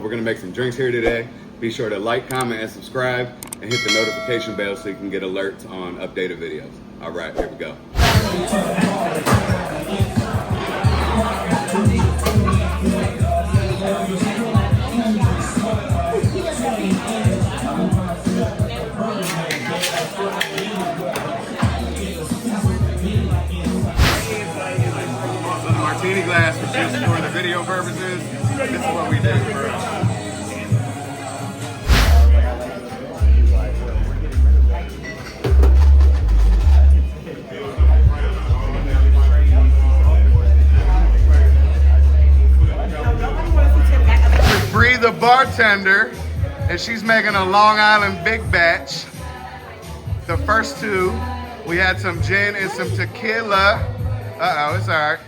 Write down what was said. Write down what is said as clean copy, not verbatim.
we're gonna make some drinks here today. Be sure to like, comment, and subscribe, and hit the notification bell so you can get alerts on updated videos. All right, here we go. Martini glass, which is for the video purposes. This is what we do for us. Bree, the bartender, and she's making a Long Island big batch. The first two, we had some gin and some tequila. Uh-oh, it's all right.